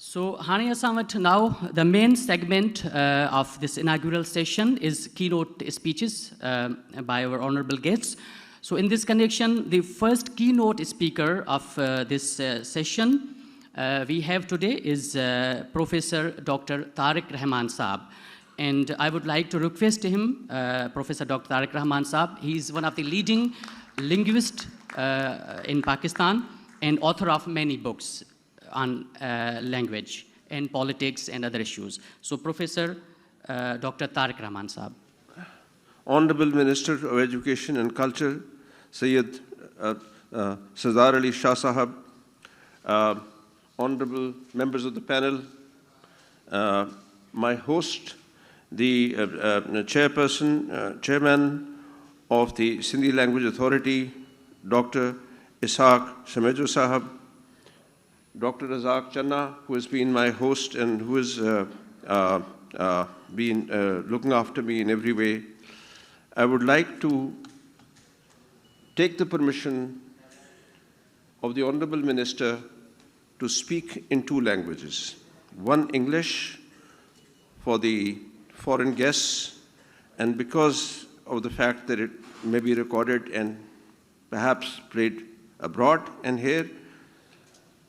So, now the main segment of this inaugural session is keynote speeches by our honorable guests. So, in this connection, the first keynote speaker of this session we have today is Professor Dr. Tariq Rehman Saab. And I would like to request him, Professor Dr. Tariq Rehman Saab. He is one of the leading linguists in Pakistan and author of many books on language and politics and other issues. So, Professor Dr. Tariq Rehman Saab. Honorable Minister of Education and Culture, Sayyid Sardar Ali Shah Sahab, honorable members of the panel, my host, the chairman of the Sindhi Language Authority, Dr. Ishaq Shamejo Sahab, Dr. Razak Channa, who has been my host and who has been looking after me in every way. I would like to take the permission of the Honorable Minister to speak in two languages. One English for the foreign guests, and because of the fact that it may be recorded and perhaps played abroad and here,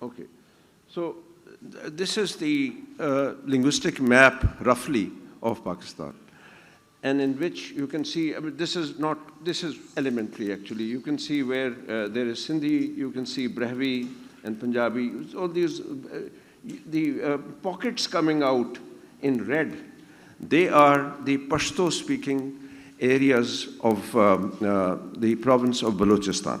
Okay, so this is the linguistic map roughly of Pakistan, and in which you can see, I mean, this is elementary actually. You can see where there is Sindhi, you can see Brahvi and Punjabi, all these, the pockets coming out in red, they are the Pashto speaking areas of the province of Balochistan.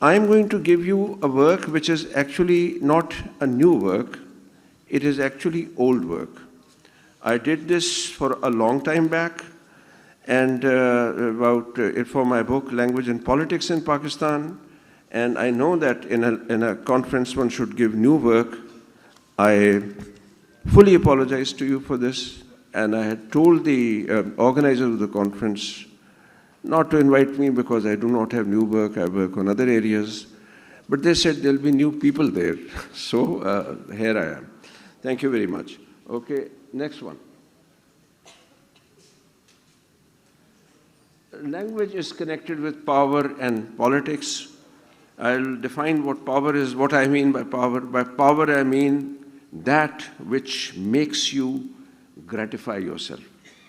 I am going to give you a work which is actually not a new work, it is actually old work. I did this for a long time back, and for my book, Language and Politics in Pakistan, and I know that in a conference one should give new work. I fully apologize to you for this, and I had told the organizers of the conference not to invite me because I do not have new work, I work on other areas, but they said there'll be new people there, so here I am. Thank you very much. Okay. Next one. Language is connected with power and politics. I'll define what power is, what I mean by power. By power, I mean that which makes you gratify yourself.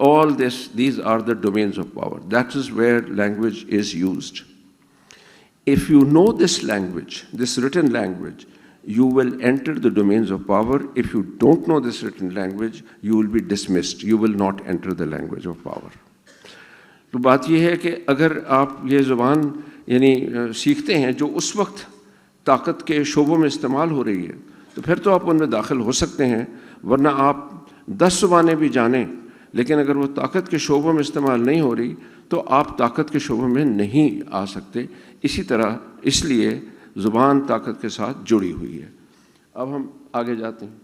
All these are the domains of power. That is where language is used. If you know this language, this written language, you will enter the domains of power. If you don't know this written language, you will be dismissed. You will not enter the language of power. تو بات یہ ہے کہ اگر آپ یہ زبان یعنی سیکھتے ہیں جو اس وقت طاقت کے شعبوں میں استعمال ہو رہی ہے تو پھر تو آپ ان میں داخل ہو سکتے ہیں، ورنہ آپ 10 زبانیں بھی جانیں لیکن اگر وہ طاقت کے شعبوں میں استعمال نہیں ہو رہی تو آپ طاقت کے شعبوں میں نہیں آ سکتے. اسی طرح اس لیے زبان طاقت کے ساتھ جڑی ہوئی ہے. اب ہم آگے جاتے ہیں.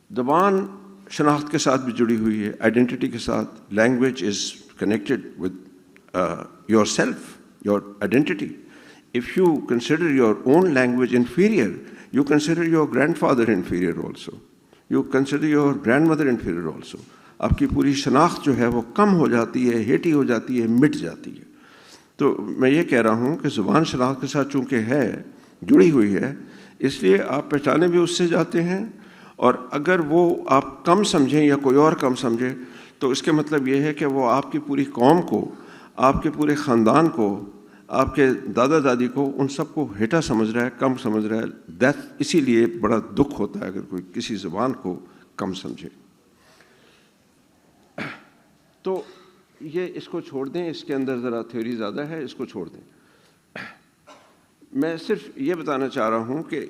زبان شناخت کے ساتھ بھی جڑی ہوئی ہے، آئیڈینٹی کے ساتھ. Language is connected with your self, your identity. If you consider your own language inferior, you consider your grandfather inferior also. You consider your grandmother inferior also. آپ کی پوری شناخت جو ہے وہ کم ہو جاتی ہے، ہیٹی ہو جاتی ہے، مٹ جاتی ہے. تو میں یہ کہہ رہا ہوں کہ زبان شناخت کے ساتھ چونکہ ہے، جڑی ہوئی ہے، اس لیے آپ پہچانے بھی اس سے جاتے ہیں. اور اگر وہ آپ کم سمجھیں یا کوئی اور کم سمجھے تو اس کے مطلب یہ ہے کہ وہ آپ کی پوری قوم کو، آپ کے پورے خاندان کو، آپ کے دادا دادی کو، ان سب کو ہیٹا سمجھ رہا ہے، کم سمجھ رہا ہے. اسی لیے بڑا دکھ ہوتا ہے اگر کوئی کسی زبان کو کم سمجھے. تو یہ اس کو چھوڑ دیں، اس کے اندر ذرا تھیوری زیادہ ہے، اس کو چھوڑ دیں. میں صرف یہ بتانا چاہ رہا ہوں کہ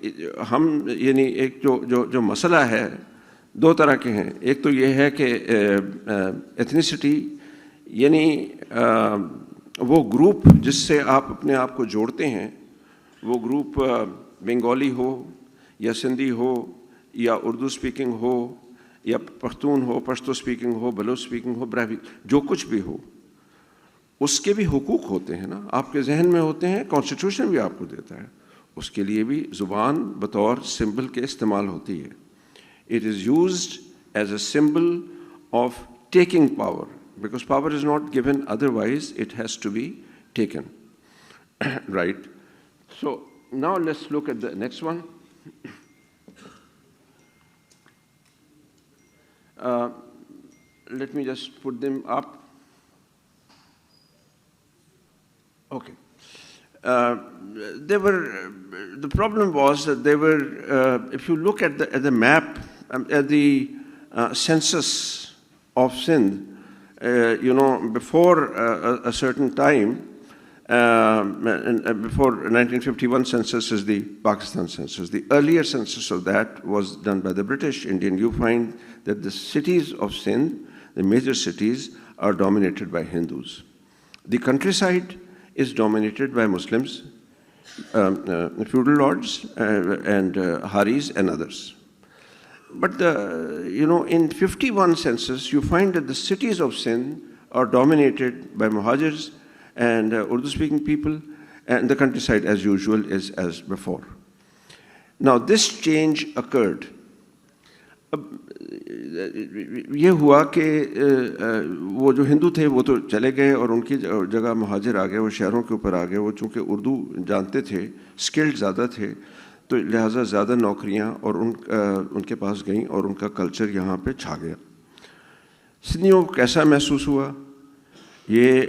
ہم یعنی ایک جو مسئلہ ہے 2 طرح کے ہیں. ایک تو یہ ہے کہ ایتھنیسٹی یعنی وہ گروپ جس سے آپ اپنے آپ کو جوڑتے ہیں، وہ گروپ بنگالی ہو یا سندھی ہو یا اردو سپیکنگ ہو یا پختون ہو، پشتو سپیکنگ ہو، بلوچ سپیکنگ ہو، براہوی، جو کچھ بھی ہو، اس کے بھی حقوق ہوتے ہیں نا، آپ کے ذہن میں ہوتے ہیں. کانسٹیٹیوشن بھی آپ کو دیتا ہے. اس کے لیے بھی زبان بطور سمبل کے استعمال ہوتی ہے. It is used as a symbol of taking power. Because power is not given otherwise, it has to be taken. Right? So now let's look at the next one. Let me just put them up. Okay. The problem was that they were, if you look at the map, at the census of Sindh, before a certain time, before 1951 census is the Pakistan census. The earlier census of that was done by the British Indian. You find that the cities of Sindh, the major cities, are dominated by Hindus. The countryside is dominated by Muslims, feudal lords and Haris and others. But in 51 census, you find that the cities of Sindh are dominated by Muhajirs and Urdu-speaking people, and the countryside, as usual, is as before. Now, this change occurred. یہ ہوا کہ وہ جو ہندو تھے وہ تو چلے گئے اور ان کی جگہ مہاجر آ گئے، وہ شہروں کے اوپر آ گئے. وہ چونکہ اردو جانتے تھے، اسکلڈ زیادہ تھے، تو لہٰذا زیادہ نوکریاں اور ان کے پاس گئیں اور ان کا کلچر یہاں پہ چھا گیا. سندھیوں کو کیسا محسوس ہوا؟ یہ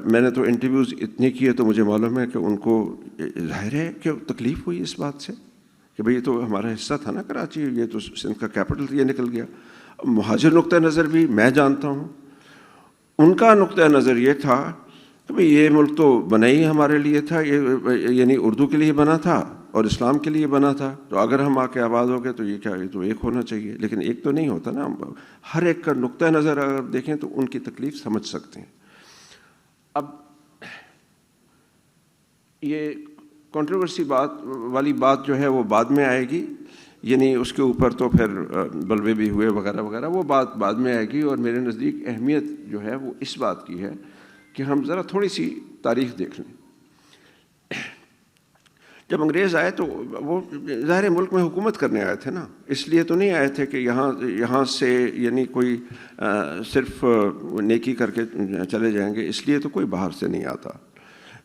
میں نے تو انٹرویوز اتنے کیے تو مجھے معلوم ہے کہ ان کو ظاہر ہے کہ تکلیف ہوئی اس بات سے کہ بھئی یہ تو ہمارا حصہ تھا نا کراچی، یہ تو سندھ کا کیپٹل یہ نکل گیا. مہاجر نقطۂ نظر بھی میں جانتا ہوں. ان کا نقطۂ نظر یہ تھا کہ بھئی یہ ملک تو بنا ہی ہمارے لیے تھا، یہ یعنی اردو کے لیے بنا تھا اور اسلام کے لیے بنا تھا، تو اگر ہم آ کے آباد ہو گئے تو یہ کیا، یہ تو ایک ہونا چاہیے. لیکن ایک تو نہیں ہوتا نا. ہر ایک کا نقطۂ نظر اگر دیکھیں تو ان کی تکلیف سمجھ سکتے ہیں. اب یہ کنٹروورسی والی بات جو ہے وہ بعد میں آئے گی، یعنی اس کے اوپر تو پھر بلوے بھی ہوئے وغیرہ وغیرہ، وہ بات بعد میں آئے گی. اور میرے نزدیک اہمیت جو ہے وہ اس بات کی ہے کہ ہم ذرا تھوڑی سی تاریخ دیکھ لیں. جب انگریز آئے تو وہ ظاہر ملک میں حکومت کرنے آئے تھے نا، اس لیے تو نہیں آئے تھے کہ یہاں سے یعنی کوئی صرف نیکی کر کے چلے جائیں گے. اس لیے تو کوئی باہر سے نہیں آتا.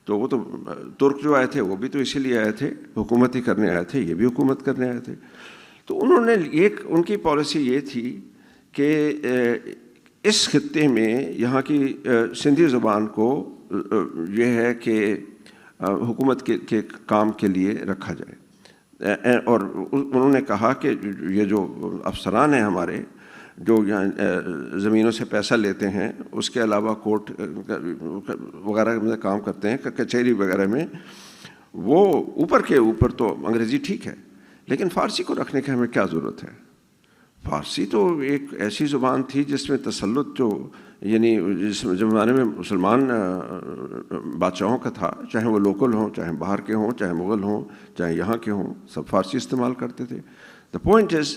تو وہ تو ترک جو آئے تھے وہ بھی تو اسی لیے آئے تھے، حکومت ہی کرنے آئے تھے، یہ بھی حکومت کرنے آئے تھے. تو انہوں نے ان کی پالیسی یہ تھی کہ اس خطے میں یہاں کی سندھی زبان کو یہ ہے کہ حکومت کے کام کے لیے رکھا جائے. اور انہوں نے کہا کہ یہ جو افسران ہیں ہمارے، جو زمینوں سے پیسہ لیتے ہیں، اس کے علاوہ کورٹ وغیرہ میں کام کرتے ہیں، کچہری وغیرہ میں، وہ اوپر کے اوپر تو انگریزی ٹھیک ہے، لیکن فارسی کو رکھنے کی ہمیں کیا ضرورت ہے؟ فارسی تو ایک ایسی زبان تھی جس میں تسلط جو یعنی جس زمانے میں مسلمان بادشاہوں کا تھا، چاہے وہ لوکل ہوں، چاہے باہر کے ہوں، چاہے مغل ہوں، چاہے یہاں کے ہوں، سب فارسی استعمال کرتے تھے. The point is,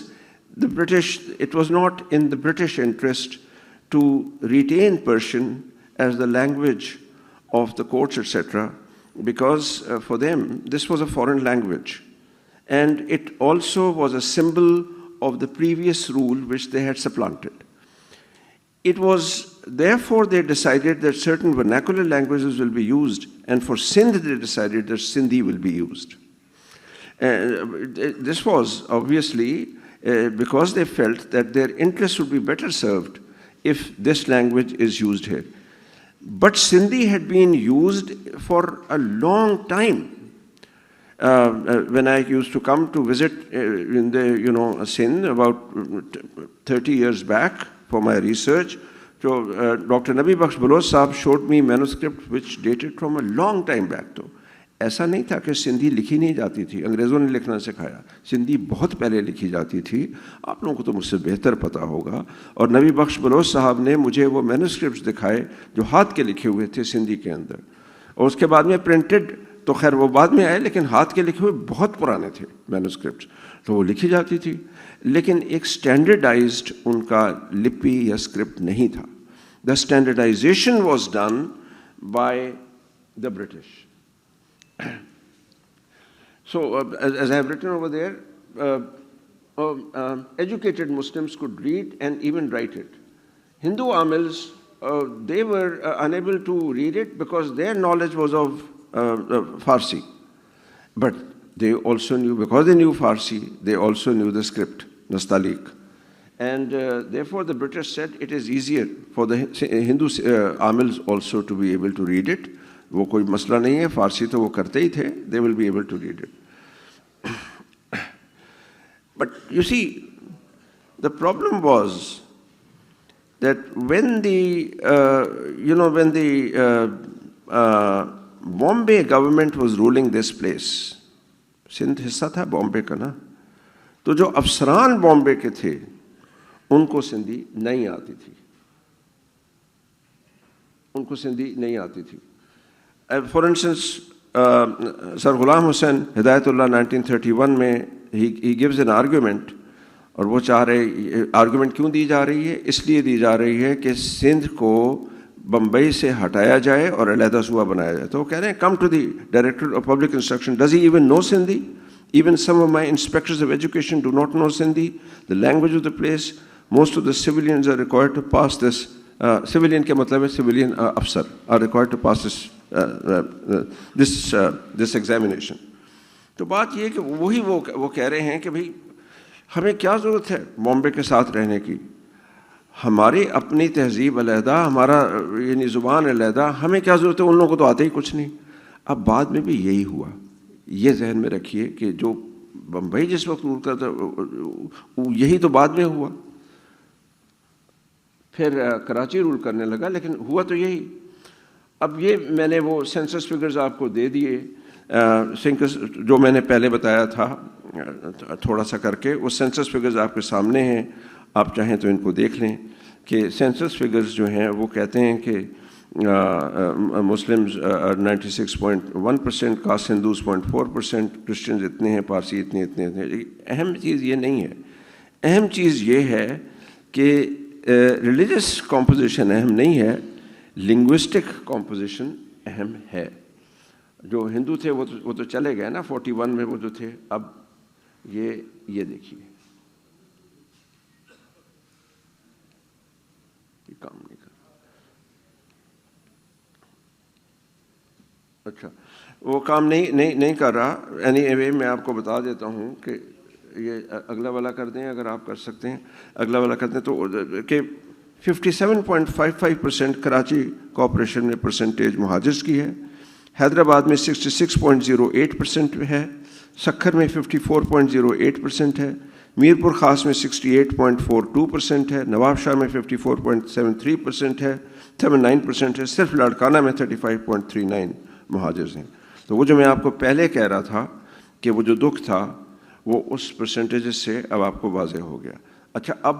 it was not in the British interest to retain Persian as the language of the courts, etc., because for them this was a foreign language, and it also was a symbol of the previous rule which they had supplanted. It was therefore they decided that certain vernacular languages will be used, and for Sindh they decided that Sindhi will be used. This was obviously because they felt that their interests would be better served if this language is used here. But Sindhi had been used for a long time. When I used to come to visit in the Sindh about 30 years back for my research, so Dr. Nabi Bakhsh Baloch Sahab showed me manuscript which dated from a long time back. تو ایسا نہیں تھا کہ سندھی لکھی نہیں جاتی تھی، انگریزوں نے لکھنا سکھایا. سندھی بہت پہلے لکھی جاتی تھی، آپ لوگوں کو تو مجھ سے بہتر پتہ ہوگا. اور نبی بخش بلوچ صاحب نے مجھے وہ مینوسکرپٹس دکھائے جو ہاتھ کے لکھے ہوئے تھے سندھی کے اندر، اور اس کے بعد میں پرنٹڈ تو خیر وہ بعد میں آئے، لیکن ہاتھ کے لکھے ہوئے بہت پرانے تھے مینوسکرپٹس، تو وہ لکھی جاتی تھی، لیکن ایک اسٹینڈرڈائزڈ ان کا لپی یا اسکرپٹ نہیں تھا. The standardization was done by the British. So, as I have written over there, educated Muslims could read and even write it. Hindu Amils, they were unable to read it because their knowledge was of Farsi. But they also knew, because they knew Farsi, they also knew the script, Nastaliq. And therefore the British said it is easier for the Hindu Amils also to be able to read it. وہ کوئی مسئلہ نہیں ہے، فارسی تو وہ کرتے ہی تھے. they will be able to read it. But you see, the problem was that when the Bombay government was ruling this place, Sindh حصہ تھا بامبے کا نا، تو جو افسران بامبے کے تھے ان کو سندھی نہیں آتی تھی، ان کو سندھی نہیں آتی تھی. For instance, Sir Ghulam Hussain Hidayatullah 1931 میں he gives an argument، اور وہ چاہ رہے آرگومنٹ کیوں دی جا رہی ہے؟ اس لیے دی جا رہی ہے کہ سندھ کو بمبئی سے ہٹایا جائے اور علیحدہ صوبہ بنایا جائے. تو وہ کہہ رہے ہیں come to the Director of Public Instruction, does he even know Sindhi? Even some of my inspectors of education do not know Sindhi, the language of the place. Most of the civilians are required to pass this. Civilian کے مطلب ہے civilian افسر are required to pass this examination. تو بات یہ کہ وہی وہ کہہ رہے ہیں کہ بھئی ہمیں کیا ضرورت ہے بامبے کے ساتھ رہنے کی، ہماری اپنی تہذیب علیحدہ، ہمارا یعنی زبان علیحدہ، ہمیں کیا ضرورت ہے، ان لوگوں کو تو آتے ہی کچھ نہیں. اب بعد میں بھی یہی ہوا. یہ ذہن میں رکھیے کہ جو بمبئی جس وقت رول کرتا یہی تو بعد میں ہوا، پھر کراچی رول کرنے لگا، لیکن ہوا تو یہی. اب یہ میں نے وہ سینسس فگرز آپ کو دے دیے، جو میں نے پہلے بتایا تھا تھوڑا سا کر کے، وہ سینسس فگرز آپ کے سامنے ہیں، آپ چاہیں تو ان کو دیکھ لیں کہ سینسس فگرز جو ہیں وہ کہتے ہیں کہ مسلمز 96.1%، کاسٹ ہندوز 0.4%، کرسچنز اتنے ہیں، پارسی اتنے. اہم چیز یہ نہیں ہے، اہم چیز یہ ہے کہ ریلیجس کمپوزیشن اہم نہیں ہے، لنگوسٹک کمپوزیشن اہم ہے. جو ہندو تھے وہ تو چلے گئے نا 41 میں وہ جو تھے. اب یہ دیکھیے، یہ کام نہیں کر رہا. اچھا وہ کام نہیں کر رہا. اینی وے میں آپ کو بتا دیتا ہوں کہ یہ اگلا والا کر دیں اگر آپ کر سکتے ہیں. اگلا والا کر دیں تو کہ 57.55% کراچی کوآپریشن میں پرسنٹیج مہاجرز کی ہے، حیدرآباد میں 66.08% ہے، سکھر میں 54.08% ہے، میرپور خاص میں 68.42% ہے, نواب شاہ میں 54.73% ہے, 79% ہے, صرف لاڑکانہ میں 35.39 مہاجر ہیں. تو وہ جو میں آپ کو پہلے کہہ رہا تھا کہ وہ جو دکھ تھا وہ اس پرسنٹیج سے اب آپ کو واضح ہو گیا. اچھا, اب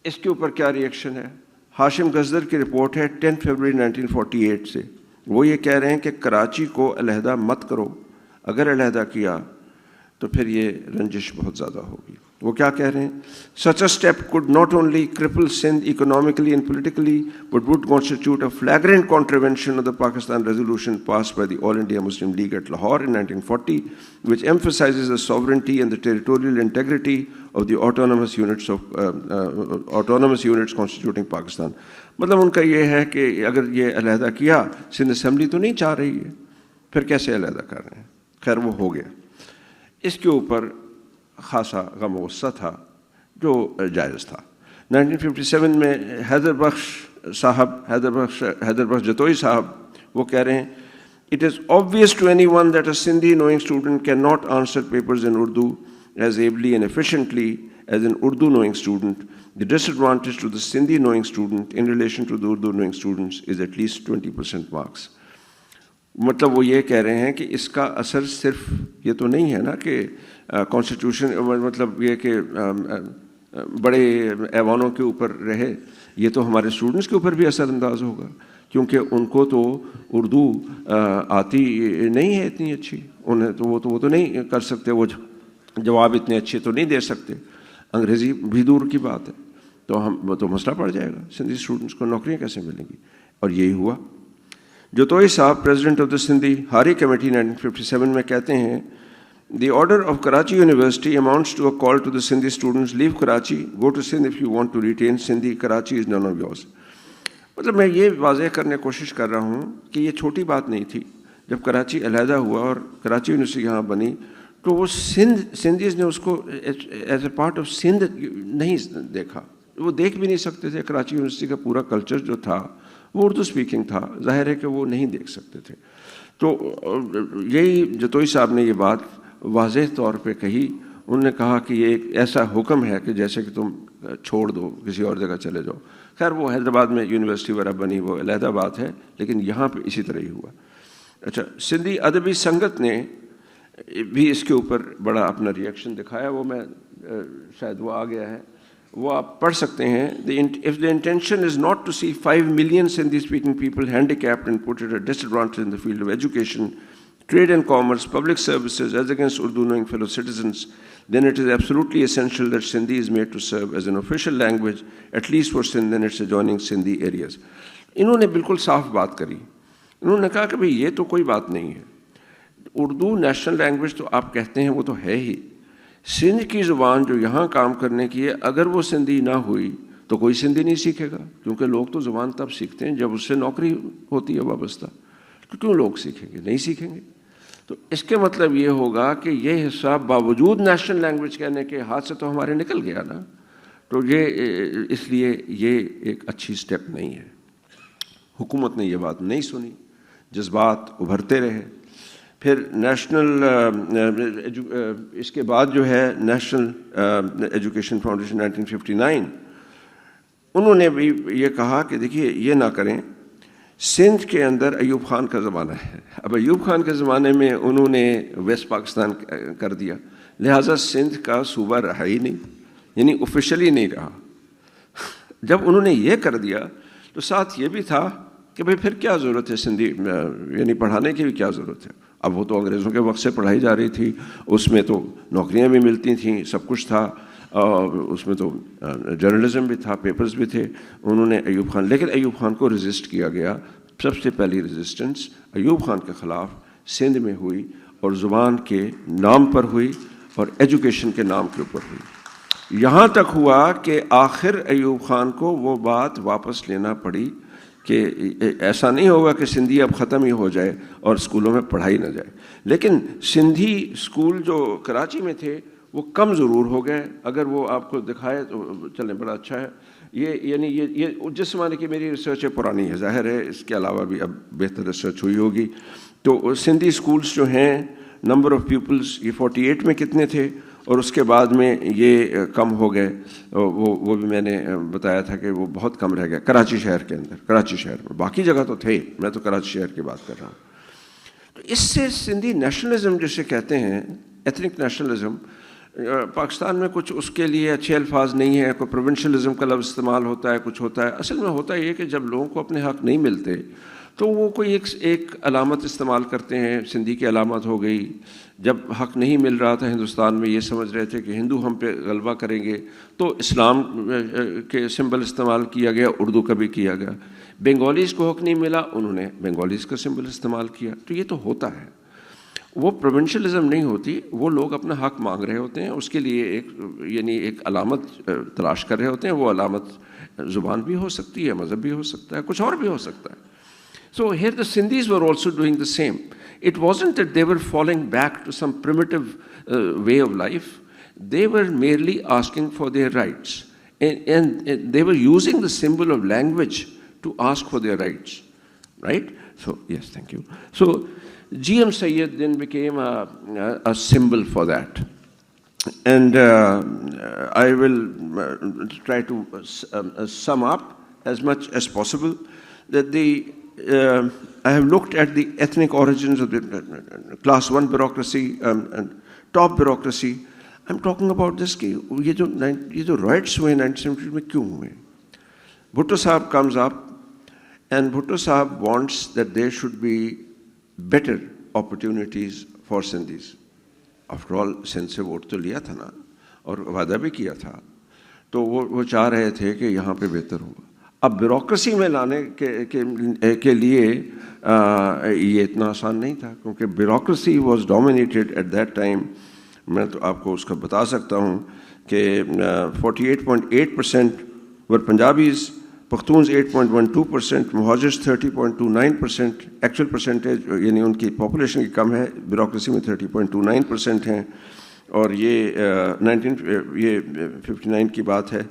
اس کے اوپر کیا ریئیکشن ہے؟ ہاشم غزدر کی رپورٹ ہے 10 فروری 1948 سے. وہ یہ کہہ رہے ہیں کہ کراچی کو علیحدہ مت کرو, اگر علیحدہ کیا تو پھر یہ رنجش بہت زیادہ ہوگی. وہ کیا کہہ رہے ہیں؟ Such a step could not only cripple Sindh economically and politically, but would constitute a flagrant contravention of the Pakistan resolution passed by the All India Muslim League at Lahore in 1940, which emphasizes the sovereignty and the territorial integrity of the autonomous units constituting Pakistan. مطلب ان کا یہ ہے کہ اگر یہ علیحدہ کیا, Sindh assembly تو نہیں چاہ رہی ہے, پھر کیسے علیحدہ کر رہے ہیں؟ خیر وہ ہو گیا. اس کے اوپر خاصا غم و غصہ تھا جو جائز تھا. 1957 میں حیدر بخش جتوئی صاحب وہ کہہ رہے ہیں It is obvious to anyone that a Sindhi knowing student cannot answer papers in Urdu as ably and efficiently as an Urdu knowing student. The disadvantage to the Sindhi knowing student in relation to the Urdu knowing students is at least 20% marks. مطلب وہ یہ کہہ رہے ہیں کہ اس کا اثر صرف یہ تو نہیں ہے نا کہ کانسٹیٹیوشن, مطلب یہ کہ بڑے ایوانوں کے اوپر رہے, یہ تو ہمارے اسٹوڈنٹس کے اوپر بھی اثر انداز ہوگا, کیونکہ ان کو تو اردو آتی نہیں ہے اتنی اچھی, انہیں تو وہ تو نہیں کر سکتے, وہ جواب اتنے اچھے تو نہیں دے سکتے, انگریزی بھی دور کی بات ہے. تو تو مسئلہ پڑ جائے گا, سندھی اسٹوڈنٹس کو نوکریاں کیسے ملیں گی؟ اور یہی ہوا. جتوئی صاحب president of the Sindhi Hari committee 1957 میں کہتے ہیں The order of Karachi University amounts to a call to the Sindhi students, leave Karachi, go to Sindh if you want to retain Sindhi, Karachi is none of yours. مطلب میں یہ واضح کرنے کوشش کر رہا ہوں کہ یہ چھوٹی بات نہیں تھی. جب کراچی علیحدہ ہوا اور کراچی یونیورسٹی یہاں بنی تو وہ سندھیز نے اس کو as a part of Sindh نہیں دیکھا, وہ دیکھ بھی نہیں سکتے تھے. کراچی یونیورسٹی کا پورا کلچر جو تھا وہ اردو اسپیکنگ تھا, ظاہر ہے کہ وہ نہیں دیکھ سکتے تھے. تو یہی جتوئی صاحب نے یہ بات واضح طور پہ کہی. انہوں نے کہا کہ یہ ایک ایسا حکم ہے کہ جیسے کہ تم چھوڑ دو, کسی اور جگہ چلے جاؤ. خیر وہ حیدرآباد میں یونیورسٹی وغیرہ بنی, وہ علیحدہ بات ہے, لیکن یہاں پہ اسی طرح ہی ہوا. اچھا, سندھی ادبی سنگت نے بھی اس کے اوپر بڑا اپنا ریئیکشن دکھایا. وہ میں شاید وہ آ گیا ہے, وہ آپ پڑھ سکتے ہیں. If the intention is not to see 5 million Sindhi speaking people handicapped and put at a disadvantage in the field of education, trade and commerce, public services as against Urdu knowing fellow citizens, then it is absolutely essential that Sindhi is made to serve as an official language, at least for Sindh and its adjoining Sindhi areas. انہوں نے بالکل صاف بات کری. انہوں نے کہا کہ بھئی یہ تو کوئی بات نہیں ہے, اردو نیشنل لینگویج تو آپ کہتے ہیں وہ تو ہے ہی, سندھ کی زبان جو یہاں کام کرنے کی ہے اگر وہ سندھی نہ ہوئی تو کوئی سندھی نہیں سیکھے گا, کیونکہ لوگ تو زبان تب سیکھتے ہیں جب اس سے نوکری ہوتی ہے وابستہ. تو کیوں لوگ سیکھیں گے؟ نہیں سیکھیں گے. تو اس کے مطلب یہ ہوگا کہ یہ حصہ باوجود نیشنل لینگویج کہنے کے ہاتھ سے تو ہمارے نکل گیا نا. تو یہ اس لیے یہ ایک اچھی سٹیپ نہیں ہے. حکومت نے یہ بات نہیں سنی, جذبات ابھرتے رہے. پھر نیشنل اس کے بعد جو ہے نیشنل ایجوکیشن فاؤنڈیشن 1959, انہوں نے بھی یہ کہا کہ دیکھیے یہ نہ کریں, سندھ کے اندر ایوب خان کا زمانہ ہے. اب ایوب خان کے زمانے میں انہوں نے ویسٹ پاکستان کر دیا, لہٰذا سندھ کا صوبہ رہا ہی نہیں, یعنی آفیشلی نہیں رہا. جب انہوں نے یہ کر دیا تو ساتھ یہ بھی تھا کہ بھئی پھر کیا ضرورت ہے سندھی, یعنی پڑھانے کی بھی کیا ضرورت ہے. اب وہ تو انگریزوں کے وقت سے پڑھائی جا رہی تھی, اس میں تو نوکریاں بھی ملتی تھیں, سب کچھ تھا, اور اس میں تو جرنلزم بھی تھا, پیپرز بھی تھے. انہوں نے ایوب خان, لیکن ایوب خان کو ریزسٹ کیا گیا. سب سے پہلی ریزسٹنس ایوب خان کے خلاف سندھ میں ہوئی, اور زبان کے نام پر ہوئی اور ایجوکیشن کے نام کے اوپر ہوئی. یہاں تک ہوا کہ آخر ایوب خان کو وہ بات واپس لینا پڑی کہ ایسا نہیں ہوگا کہ سندھی اب ختم ہی ہو جائے اور اسکولوں میں پڑھائی نہ جائے. لیکن سندھی اسکول جو کراچی میں تھے وہ کم ضرور ہو گئے. اگر وہ آپ کو دکھائے تو چلیں, بڑا اچھا ہے. یہ جس زمانے کی میری ریسرچ ہے پرانی ہے, ظاہر ہے اس کے علاوہ بھی اب بہتر ریسرچ ہوئی ہوگی. تو سندھی اسکولس جو ہیں, نمبر آف پیپلز یہ 48 میں کتنے تھے, اور اس کے بعد میں یہ کم ہو گئے. وہ بھی میں نے بتایا تھا کہ وہ بہت کم رہ گیا کراچی شہر کے اندر, کراچی شہر میں. باقی جگہ تو تھے, میں تو کراچی شہر کی بات کر رہا ہوں. تو اس سے سندھی نیشنلزم جسے کہتے ہیں, ایتھنک نیشنلزم, پاکستان میں کچھ اس کے لیے اچھے الفاظ نہیں ہیں, کوئی پروونشلزم کا لفظ استعمال ہوتا ہے, کچھ ہوتا ہے. اصل میں ہوتا یہ کہ جب لوگوں کو اپنے حق نہیں ملتے تو وہ کوئی ایک علامت استعمال کرتے ہیں. سندھی کی علامت ہو گئی. جب حق نہیں مل رہا تھا ہندوستان میں, یہ سمجھ رہے تھے کہ ہندو ہم پہ غلبہ کریں گے, تو اسلام کے سمبل استعمال کیا گیا, اردو کا بھی کیا گیا. بنگالیز کو حق نہیں ملا, انہوں نے بنگالیز کا سمبل استعمال کیا. تو یہ تو ہوتا ہے, وہ پروونشلزم نہیں ہوتی. وہ لوگ اپنا حق مانگ رہے ہوتے ہیں, اس کے لیے ایک علامت تلاش کر رہے ہوتے ہیں. وہ علامت زبان بھی ہو سکتی ہے, مذہب بھی ہو سکتا ہے, کچھ اور بھی ہو سکتا ہے. So here the Sindhis were also doing the same. It wasn't that they were falling back to some primitive way of life. They were merely asking for their rights. And they were using the symbol of language to ask for their rights. Right? So, yes, thank you. So, G.M. Sayyid then became a symbol for that. And I will try to sum up as much as possible that I have looked at the ethnic origins of the class 1 bureaucracy and top bureaucracy. I'm talking about this کہ یہ جو riots ہوئے 1970 میں کیوں ہوئے. Bhutto Sahab comes up and Bhutto Sahab wants that there should be better opportunities for Sindhis. After all, Sindh سے vote تو لیا تھا نا, اور وعدہ بھی کیا تھا, تو وہ چاہ رہے تھے کہ یہاں پہ بہتر ہوگا. اب بیوروکریسی میں لانے کے لیے یہ اتنا آسان نہیں تھا, کیونکہ bureaucracy was dominated at that time. میں تو آپ کو اس کا بتا سکتا ہوں کہ 48.8% ور پنجابیز, پختونز 8.12%, مہاجرز 30.29%. ایکچوئل پرسنٹیج یعنی ان کی پاپولیشن کی کم ہے, بیوروکریسی میں 30.29% ہیں. اور یہ 59 کی بات ہے.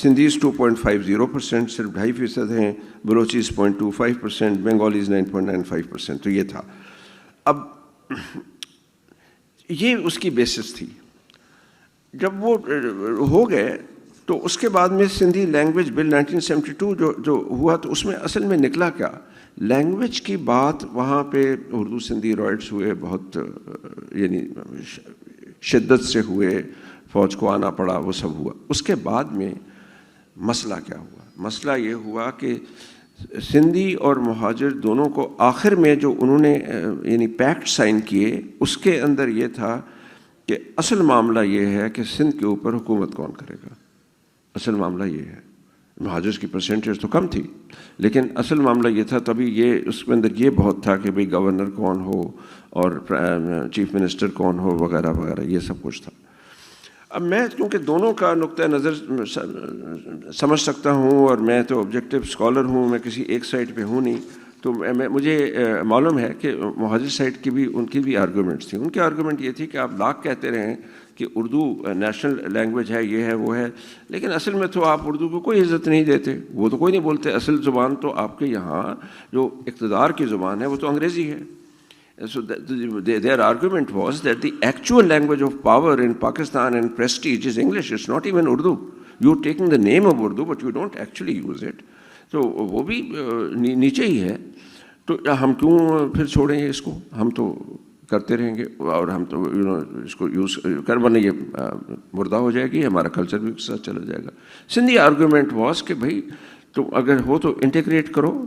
سندھیز 2.50%, صرف 2.5% ہیں. بلوچیز 0.25%, بنگالیز 9.95%. تو یہ تھا. اب یہ اس کی بیسس تھی. جب وہ ہو گئے تو اس کے بعد میں سندھی لینگویج بل 1972 جو ہوا, تو اس میں اصل میں نکلا کیا, لینگویج کی بات. وہاں پہ اردو سندھی رائٹس ہوئے, بہت یعنی شدت سے ہوئے, فوج کو آنا پڑا, وہ سب ہوا. اس کے بعد میں مسئلہ کیا ہوا؟ مسئلہ یہ ہوا کہ سندھی اور مہاجر دونوں کو آخر میں جو انہوں نے یعنی پیکٹ سائن کیے, اس کے اندر یہ تھا کہ اصل معاملہ یہ ہے کہ سندھ کے اوپر حکومت کون کرے گا. اصل معاملہ یہ ہے. مہاجرز کی پرسنٹیج تو کم تھی, لیکن اصل معاملہ یہ تھا. تبھی یہ اس کے اندر یہ بہت تھا کہ بھئی گورنر کون ہو اور چیف منسٹر کون ہو وغیرہ وغیرہ, یہ سب کچھ تھا. اب میں کیونکہ دونوں کا نقطہ نظر سمجھ سکتا ہوں, اور میں تو آبجیکٹو اسکالر ہوں, میں کسی ایک سائڈ پہ ہوں نہیں, تو مجھے معلوم ہے کہ مہاجر سائڈ کی بھی ان کی بھی آرگومنٹس تھیں. ان کی آرگومنٹ یہ تھی کہ آپ لاکھ کہتے رہیں کہ اردو نیشنل لینگویج ہے, یہ ہے, وہ ہے, لیکن اصل میں تو آپ اردو کو کوئی عزت نہیں دیتے. وہ تو کوئی نہیں بولتے. اصل زبان تو آپ کے یہاں جو اقتدار کی زبان ہے وہ تو انگریزی ہے. So their argument was that the actual language of power in Pakistan and prestige is English. It's not even Urdu. You're taking the name of Urdu, but you don't actually use it. So وہ بھی نیچے ہی ہے. تو ہم کیوں پھر چھوڑیں اس کو؟ ہم تو کرتے رہیں گے, اور ہم تو اس کو یوز ورنہ یہ مردہ ہو جائے گی, ہمارا کلچر بھی اس کے ساتھ چلا جائے گا. سندھی آرگومنٹ واز کہ بھائی تو اگر ہو تو انٹیگریٹ کرو,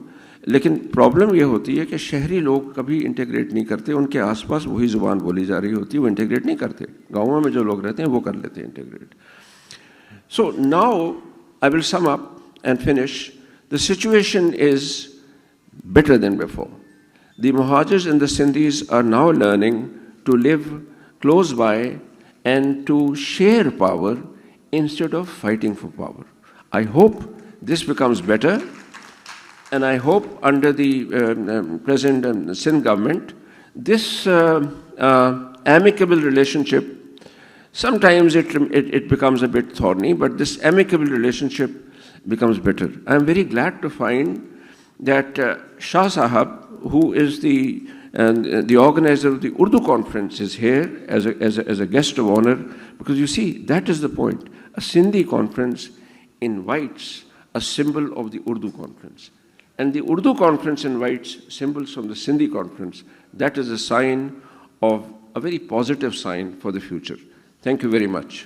لیکن پرابلم یہ ہوتی ہے کہ شہری لوگ کبھی انٹیگریٹ نہیں کرتے. ان کے آس پاس وہی زبان بولی جا رہی ہوتی ہے, وہ انٹیگریٹ نہیں کرتے. گاؤں میں جو لوگ رہتے ہیں وہ کر لیتے ہیں integrate. So now I will some up and finish. The situation is better than before. The Muhajirs and the Sindhis are now learning to live close by and to share power instead of fighting for power. I hope this becomes better, and I hope under the present Sindh government, this amicable relationship, sometimes it becomes a bit thorny, but this amicable relationship becomes better. I am very glad to find that Shah Sahab, who is the And the organizer of the Urdu conference is here as a guest of honor, because you see, that is the point. A Sindhi conference invites a symbol of the Urdu conference. And the Urdu conference invites symbols from the Sindhi conference. That is a sign of a very positive sign for the future. Thank you very much.